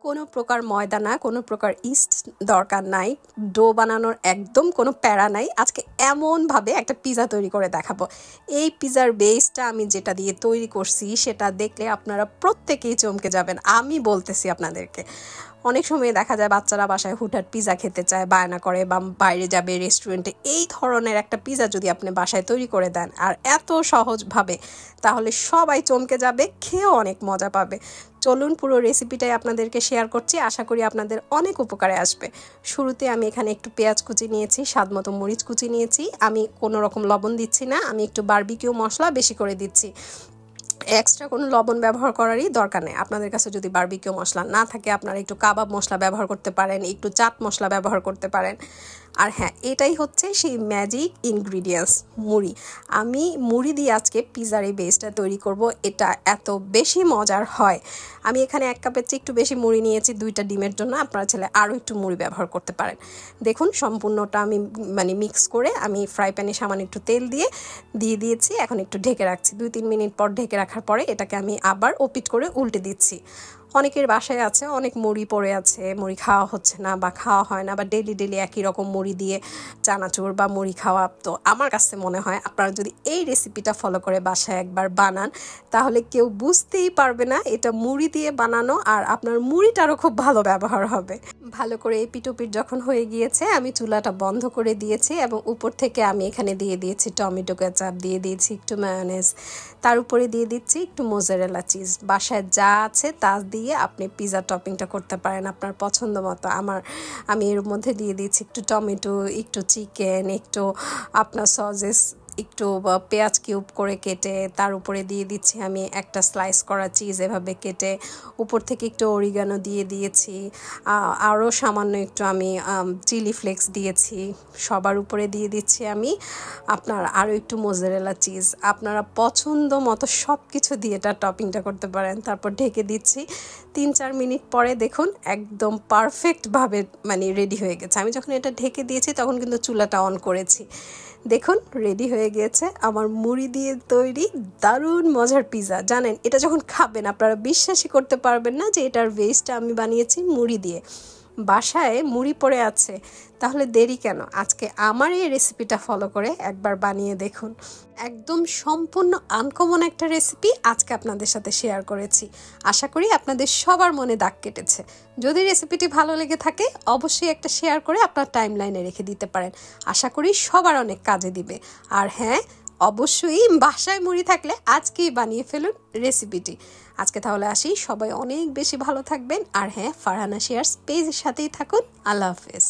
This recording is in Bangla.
কোনো প্রকার ময়দা না, কোনো প্রকার ইস্ট দরকার নাই, ডো বানানোর একদম কোনো প্যারা নাই। আজকে এমনভাবে একটা পিৎজা তৈরি করে দেখাবো। এই পিৎজার বেসটা আমি যেটা দিয়ে তৈরি করছি সেটা দেখলে আপনারা প্রত্যেকেই চমকে যাবেন, আমি বলতেছি আপনাদেরকে। অনেক সময় দেখা যায় বাচ্চারা বাসায় হুটহাট পিৎজা খেতে চায়, বায়না করে বা বাইরে যাবে রেস্টুরেন্টে। এই ধরনের একটা পিৎজা যদি আপনি বাসায় তৈরি করে দেন আর এত সহজভাবে, তাহলে সবাই চমকে যাবে, খেয়েও অনেক মজা পাবে। চলুন পুরো রেসিপিটাই আপনাদেরকে শেয়ার করছি, আশা করি আপনাদের অনেক উপকারে আসবে। শুরুতে আমি এখানে একটু পেঁয়াজ কুচি নিয়েছি, স্বাদ মতো মরিচ কুচি নিয়েছি। আমি কোনো রকম লবণ দিচ্ছি না, আমি একটু বারবিকিউ মশলা বেশি করে দিচ্ছি। এক্সট্রা কোনো লবণ ব্যবহার করারই দরকার নেই। আপনাদের কাছে যদি বারবিকিউ মশলা না থাকে আপনারা একটু কাবাব মশলা ব্যবহার করতে পারেন, একটু চাট মশলা ব্যবহার করতে পারেন। আর হ্যাঁ, এটাই হচ্ছে সেই ম্যাজিক ইনগ্রিডিয়েন্টস, মুড়ি। আমি মুড়ি দিয়ে আজকে পিৎজার এই বেসটা তৈরি করব, এটা এত বেশি মজার হয়। আমি এখানে 1 কাপের চেয়ে একটু বেশি মুড়ি নিয়েছি 2টা ডিমের জন্য, আপনারা চাইলে আরও একটু মুড়ি ব্যবহার করতে পারেন। দেখুন সম্পূর্ণটা আমি মিক্স করে আমি ফ্রাই প্যানে সামান্য একটু তেল দিয়ে দিয়েছি। এখন একটু ঢেকে রাখছি, 2-3 মিনিট পর ঢেকে রাখার পরে এটাকে আমি আবার ওপিট করে উল্টে দিচ্ছি। অনেকের বাসায় আছে অনেক মুড়ি পড়ে আছে, মুড়ি খাওয়া হচ্ছে না বা খাওয়া হয় না, বা ডেলি একই রকম মুড়ি দিয়ে চানাচুর বা মুড়ি খাওয়া। তো আমার কাছে মনে হয় আপনারা যদি এই রেসিপিটা ফলো করে বাসায় একবার বানান, তাহলে কেউ বুঝতেই পারবে না এটা মুড়ি দিয়ে বানানো, আর আপনার মুড়িটারও খুব ভালো ব্যবহার হবে। ভালো করে এপিট ওপিট যখন হয়ে গিয়েছে আমি চুলাটা বন্ধ করে দিয়েছি এবং উপর থেকে আমি এখানে দিয়ে দিয়েছি টমেটো কেচাপ, দিয়ে দিয়েছি একটু মায়োনেজ, তার উপরে দিয়ে দিচ্ছি একটু মোজারেলা চিজ। বাসায় যা আছে তা দিয়ে আপনি পিৎজা টপিংটা করতে পারেন আপনার পছন্দ মতো। আমি এর মধ্যে দিয়ে দিচ্ছি একটু টমেটো, একটু চিকেন, একটু আপনার সসেস, একটু পেঁয়াজ কিউব করে কেটে তার উপরে দিয়ে দিচ্ছি আমি একটা স্লাইস করা চিজ এভাবে কেটে, উপর থেকে একটু অরিগানো দিয়ে দিয়েছি, আরও সামান্য একটু আমি চিলি ফ্লেক্স দিয়েছি। সবার উপরে দিয়ে দিচ্ছি আমি আপনার আরও একটু মোজারেলা চিজ। আপনারা পছন্দ মতো সব কিছু দিয়ে এটা টপিংটা করতে পারেন। তারপর ঢেকে দিচ্ছি। 3-4 মিনিট পরে দেখুন একদম পারফেক্টভাবে রেডি হয়ে গেছে। আমি যখন এটা ঢেকে দিয়েছি তখন কিন্তু চুলাটা অন করেছি। দেখুন রেডি হয়ে গিয়েছে আমার মুড়ি দিয়ে তৈরি দারুণ মজার পিৎজা। জানেন, এটা যখন খাবেন আপনারা বিশ্বাসই করতে পারবেন না যে এটার বেসটা আমি বানিয়েছি মুড়ি দিয়ে। বাসায় মুড়ি পড়ে আছে, তাহলে দেরি কেন? আজকে আমার এই রেসিপিটা ফলো করে একবার বানিয়ে দেখুন। একদম সম্পূর্ণ আনকমন একটা রেসিপি আজকে আপনাদের সাথে শেয়ার করেছি। আশা করি আপনাদের সবার মনে দাগ কেটেছে। যদি রেসিপিটি ভালো লেগে থাকে অবশ্যই একটা শেয়ার করে আপনার টাইমলাইনে রেখে দিতে পারেন। আশা করি সবার অনেক কাজে দিবে। আর হ্যাঁ, অবশ্যই বাসায় মুড়ি থাকলে আজকেই বানিয়ে ফেলুন রেসিপিটি। আজকে তাহলে আসি, সবাই অনেক বেশি ভালো থাকবেন। আর হ্যাঁ, ফারহানা শেয়ারস পেজের সাথেই থাকুন। আল্লাহ হাফেজ।